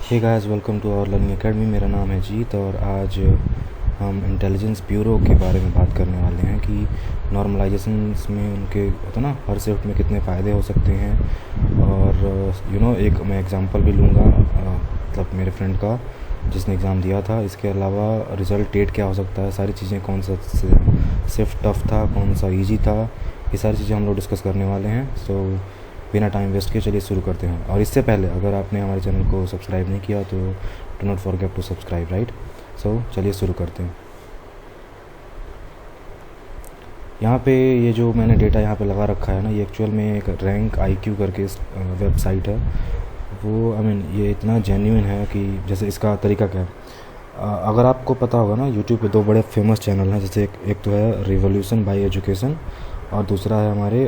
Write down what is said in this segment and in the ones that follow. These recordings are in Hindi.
Hey guys, welcome to our learning academy. मेरा नाम है जीत और आज हम इंटेलिजेंस ब्यूरो के बारे में बात करने वाले हैं कि नॉर्मलाइजेशंस में उनके होता ना हर शिफ्ट में कितने फ़ायदे हो सकते हैं। और एक मैं एग्जांपल भी लूँगा मतलब मेरे फ्रेंड का जिसने एग्ज़ाम दिया था। इसके अलावा रिज़ल्ट डेट क्या हो सकता है, सारी चीज़ें, कौन सा शिफ्ट टफ था, कौन सा ईजी था, ये सारी चीज़ें हम लोग डिस्कस करने वाले हैं। सो बिना टाइम वेस्ट किए चलिए शुरू करते हैं। और इससे पहले अगर आपने हमारे चैनल को सब्सक्राइब नहीं किया तो do not forget to subscribe, right. So चलिए शुरू करते हैं। यहाँ पे ये जो मैंने डेटा यहाँ पे लगा रखा है ना, ये एक्चुअल में एक रैंक IQ करके वेबसाइट है। वो ये इतना जेन्युइन है कि जैसे इसका तरीका क्या है, अगर आपको पता होगा ना, यूट्यूब पे दो बड़े फेमस चैनल हैं। जैसे एक तो है रिवोल्यूशन बाय एजुकेशन और दूसरा है हमारे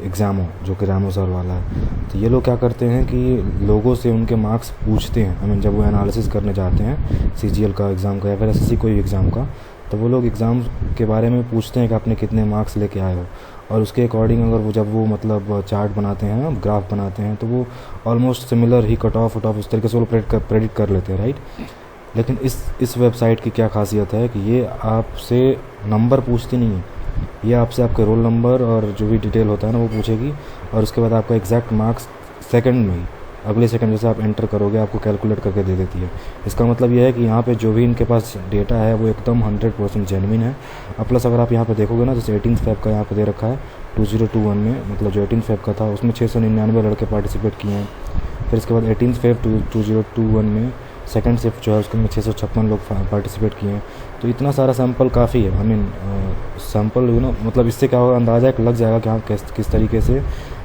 एग्ज़ामो, जो कि रामो सर वाला है। तो ये लोग क्या करते हैं कि लोगों से उनके मार्क्स पूछते हैं। जब वो एनालिसिस करने जाते हैं CGL का एग्ज़ाम का या फिर SSC कोई एग्ज़ाम का, तो वो लोग एग्ज़ाम के बारे में पूछते हैं कि आपने कितने मार्क्स लेके आए हो। और उसके अकॉर्डिंग अगर वो मतलब चार्ट बनाते हैं, ग्राफ बनाते हैं, तो वो ऑलमोस्ट सिमिलर ही कट ऑफ उस तरीके से वो प्रेडिक्ट कर लेते हैं, राइट। लेकिन इस वेबसाइट की क्या खासियत है कि ये आपसे नंबर पूछती नहीं है। ये आपसे आपके रोल नंबर और जो भी डिटेल होता है ना वो पूछेगी, और उसके बाद आपका एग्जैक्ट मार्क्स सेकंड में ही, अगले सेकंड जैसे आप एंटर करोगे, आपको कैलकुलेट करके दे देती है। इसका मतलब ये है कि यहाँ पे जो भी इनके पास डेटा है वो एकदम 100% जेन्युइन है। अब प्लस अगर आप यहाँ पे देखोगे ना, जैसे 18 फेब का यहाँ पे दे रखा है 2021 में, मतलब जो 18 फेब का था उसमें 699 लड़के पार्टिसिपेट किए हैं। फिर इसके बाद 18 फेब 2021 में सेकंड शिफ्ट जो है उसके में 656 लोग पार्टिसिपेट किए हैं। तो इतना सारा सैम्पल काफ़ी है। सैम्पल मतलब इससे क्या होगा, अंदाज़ा एक लग जाएगा कि हाँ किस तरीके से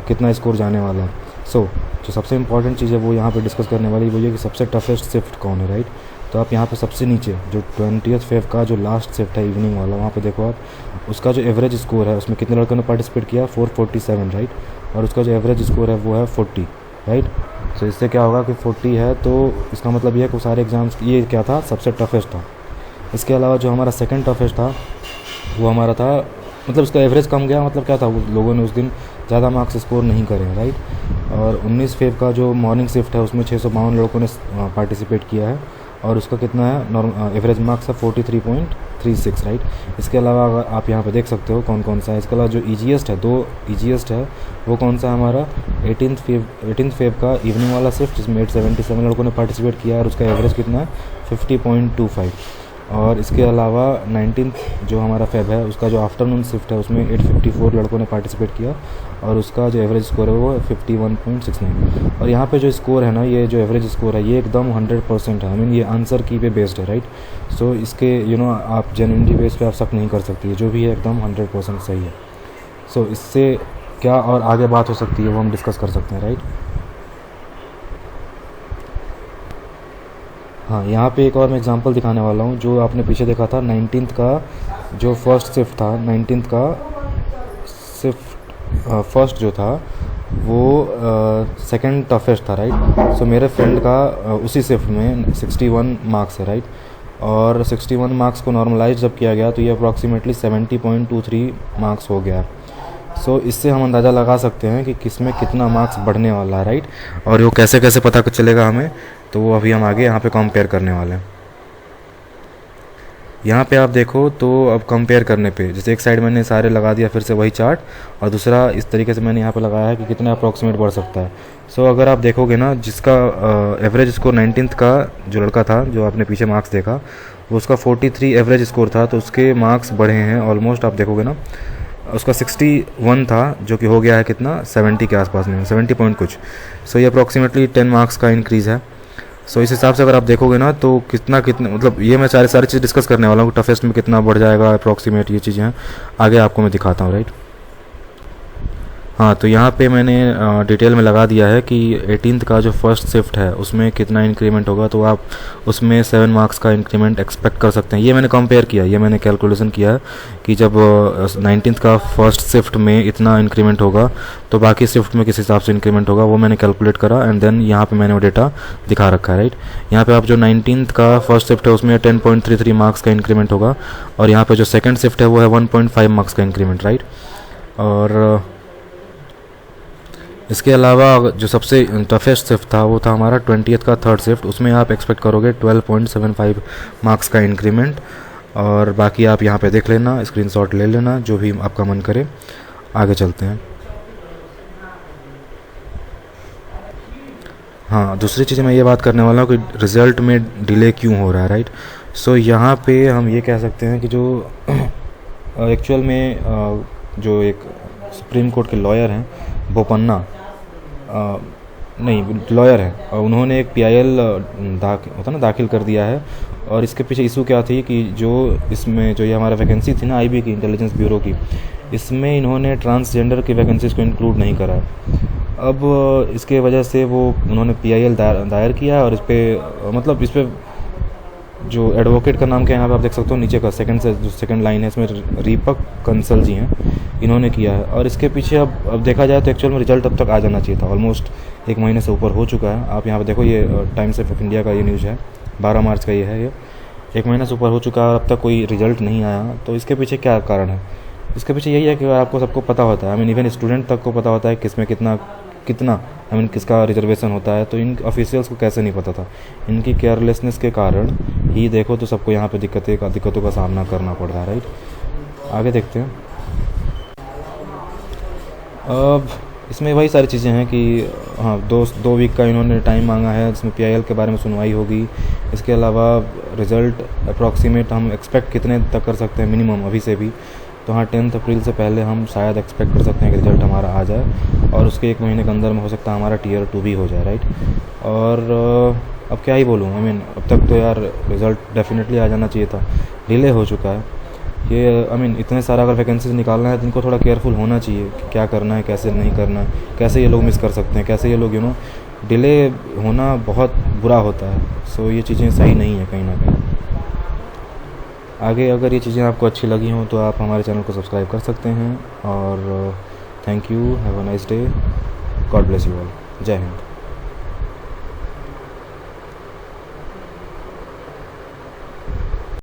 कितना स्कोर जाने वाला है। जो सबसे इंपॉर्टेंट चीज़ है वो यहाँ पे डिस्कस करने वाली वो ये कि सबसे टफेस्ट शिफ्ट कौन है, राइट। तो आप यहाँ पे सबसे नीचे जो 20th फेब का जो लास्ट शिफ्ट है इवनिंग वाला, वहाँ पे देखो आप, उसका जो एवरेज स्कोर है उसमें कितने लड़कों ने पार्टिसिपेट किया, 447, राइट। और उसका जो एवरेज स्कोर है वो है 40, राइट। तो इससे क्या होगा कि 40 है, तो इसका मतलब ये है कि सारे एग्ज़ाम्स ये क्या था, सबसे टफेस्ट था। इसके अलावा जो हमारा सेकंड टफेस्ट था वो हमारा था, मतलब उसका एवरेज कम गया, मतलब क्या था, वो लोगों ने उस दिन ज़्यादा मार्क्स स्कोर नहीं करे, राइट। और 19 फेब का जो मॉर्निंग शिफ्ट है उसमें 652 लड़कों ने पार्टिसिपेट किया है, और उसका कितना है, एवरेज मार्क्स है 43.36, राइट। इसके अलावा अगर आप यहाँ पे देख सकते हो कौन कौन सा है। इसके अलावा जो ईजीएस्ट है, 2 ईजीएस्ट है, वो कौन सा है हमारा 18th फेब का इवनिंग वाला शिफ्ट, जिसमें 877 लड़कों ने पार्टिसिपेट किया, और उसका एवरेज कितना है 50.25। और इसके अलावा 19th जो हमारा फेब है उसका जो आफ्टरनून शिफ्ट है उसमें 854 लड़कों ने पार्टिसिपेट किया, और उसका जो एवरेज स्कोर है वो 51.69। और यहाँ पे जो स्कोर है ना, ये जो एवरेज स्कोर है ये एकदम 100% है। ये आंसर की पे बेस्ड है, राइट। सो इसके आप जेन्युइनिटी बेस पे आप शक नहीं कर सकती है, जो भी है एकदम 100% सही है। सो इससे क्या और आगे बात हो सकती है वो हम डिस्कस कर सकते हैं, राइट। हाँ, यहाँ पे एक और मैं एग्जांपल दिखाने वाला हूँ। जो आपने पीछे देखा था 19th का जो फर्स्ट शिफ्ट था, 19th का शिफ्ट फर्स्ट जो था वो सेकंड टफेस्ट था, राइट। सो मेरे फ्रेंड का उसी शिफ्ट में 61 मार्क्स है, राइट। और 61 मार्क्स को नॉर्मलाइज जब किया गया तो ये अप्रॉक्सीमेटली 70.23 मार्क्स हो गया। सो इससे हम अंदाज़ा लगा सकते हैं कि किस में कितना मार्क्स बढ़ने वाला है, राइट। और वो कैसे कैसे पता चलेगा हमें, तो वो अभी हम आगे यहाँ पे कंपेयर करने वाले हैं। यहाँ पे आप देखो तो अब कंपेयर करने पे, जैसे एक साइड मैंने सारे लगा दिया फिर से वही चार्ट, और दूसरा इस तरीके से मैंने यहाँ पे लगाया है कि कितना अप्रॉक्सीमेट बढ़ सकता है। सो अगर आप देखोगे ना, जिसका एवरेज स्कोर 19th का जो लड़का था, जो आपने पीछे मार्क्स देखा, वो उसका 43 एवरेज स्कोर था, तो उसके मार्क्स बढ़े हैं ऑलमोस्ट। आप देखोगे ना, उसका 61 था जो कि हो गया है कितना, 70 के आसपास में, 70 पॉइंट कुछ। सो ये अप्रॉक्सीमेटली 10 मार्क्स का इंक्रीज़ है। सो इस हिसाब से अगर आप देखोगे ना तो कितना मतलब ये मैं सारी चीज़ डिस्कस करने वाला हूँ। टफेस्ट में कितना बढ़ जाएगा अप्रॉक्सीमेट, ये चीज़ें हैं आगे आपको मैं दिखाता हूँ, राइट। हाँ, तो यहाँ पे मैंने डिटेल में लगा दिया है कि 18th का जो फर्स्ट शिफ्ट है उसमें कितना इंक्रीमेंट होगा, तो आप उसमें 7 मार्क्स का इंक्रीमेंट एक्सपेक्ट कर सकते हैं। ये मैंने कंपेयर किया, ये मैंने कैलकुलेशन किया है कि जब 19th का फर्स्ट शिफ्ट में इतना इंक्रीमेंट होगा तो बाकी शिफ्ट में किस हिसाब से इंक्रीमेंट होगा, वो मैंने कैलकुलेट करा, एंड देन यहाँ पे मैंने वो डेटा दिखा रखा है, राइट। यहाँ पे आप जो 19th का फर्स्ट शिफ्ट है उसमें 10.33 मार्क्स का इंक्रीमेंट होगा, और यहाँ पे जो सेकेंड शिफ्ट है वो है 1.5 मार्क्स का इंक्रीमेंट, राइट। और इसके अलावा जो सबसे टफेस्ट शिफ्ट था वो था हमारा 20th का थर्ड शिफ्ट। उसमें आप एक्सपेक्ट करोगे 12.75 मार्क्स का इंक्रीमेंट। और बाकी आप यहाँ पे देख लेना, स्क्रीनशॉट ले लेना, जो भी आपका मन करे। आगे चलते हैं। हाँ, दूसरी चीज़ मैं ये बात करने वाला हूँ कि रिज़ल्ट में डिले क्यों हो रहा है, राइट। सो यहाँ पे हम ये कह सकते हैं कि जो एक्चुअल में जो एक सुप्रीम कोर्ट के लॉयर हैं बोपन्ना, नहीं लॉयर हैं, उन्होंने एक PIL दाखिल कर दिया है। और इसके पीछे इशू क्या थी कि जो इसमें जो ये हमारा वैकेंसी थी ना IB की, इंटेलिजेंस ब्यूरो की, इसमें इन्होंने ट्रांसजेंडर की वैकेंसीज़ को इंक्लूड नहीं करा है। अब इसके वजह से वो उन्होंने PIL दायर किया। और इस पर मतलब इस पर जो एडवोकेट का नाम क्या है यहाँ पे आप देख सकते हो, नीचे का जो सेकंड लाइन है, इसमें रीपक कंसल जी हैं, इन्होंने किया है। और इसके पीछे अब देखा जाए तो एक्चुअल में रिजल्ट अब तक आ जाना चाहिए था। ऑलमोस्ट 1 महीने से ऊपर हो चुका है। आप यहाँ पे देखो, ये टाइम्स ऑफ इंडिया का ये न्यूज़ है, 12 मार्च का ये है। ये 1 महीने से ऊपर हो चुका है और अब तक कोई रिजल्ट नहीं आया। तो इसके पीछे क्या कारण है? इसके पीछे यही है कि आपको सबको पता होता है, आई मीन इवन स्टूडेंट तक को पता होता है किसमें कितना आई मीन किसका रिजर्वेशन होता है। तो इन ऑफिशियल्स को कैसे नहीं पता था? इनकी केयरलेसनेस के कारण ही देखो तो सबको यहाँ पे दिक्कतों का सामना करना पड़ रहा है, राइट। आगे देखते हैं। अब इसमें वही सारी चीज़ें हैं कि हाँ, 2 वीक का इन्होंने टाइम मांगा है, जिसमें PIL के बारे में सुनवाई होगी। इसके अलावा रिज़ल्ट अप्रॉक्सीमेट हम एक्सपेक्ट कितने तक कर सकते हैं मिनिमम अभी से भी? तो हाँ, 10 अप्रैल से पहले हम शायद एक्सपेक्ट कर सकते हैं कि रिज़ल्ट हमारा आ जाए। और उसके 1 महीने के अंदर में हो सकता है हमारा Tier 2 भी हो जाए, राइट। और अब क्या ही बोलूँ, आई मीन अब तक तो यार रिज़ल्ट डेफिनेटली आ जाना चाहिए था, डिले हो चुका है। ये आई मीन इतने सारा अगर वैकेंसीज निकालना है तो इनको थोड़ा केयरफुल होना चाहिए कि क्या करना है, कैसे नहीं करना है, कैसे ये लोग मिस कर सकते हैं, कैसे ये लोग डिले होना बहुत बुरा होता है। सो ये चीज़ें सही नहीं है कहीं ना कहीं। आगे अगर ये चीज़ें आपको अच्छी लगी हों तो आप हमारे चैनल को सब्सक्राइब कर सकते हैं। और thank you, have a nice day, God bless you all, जय हिंद।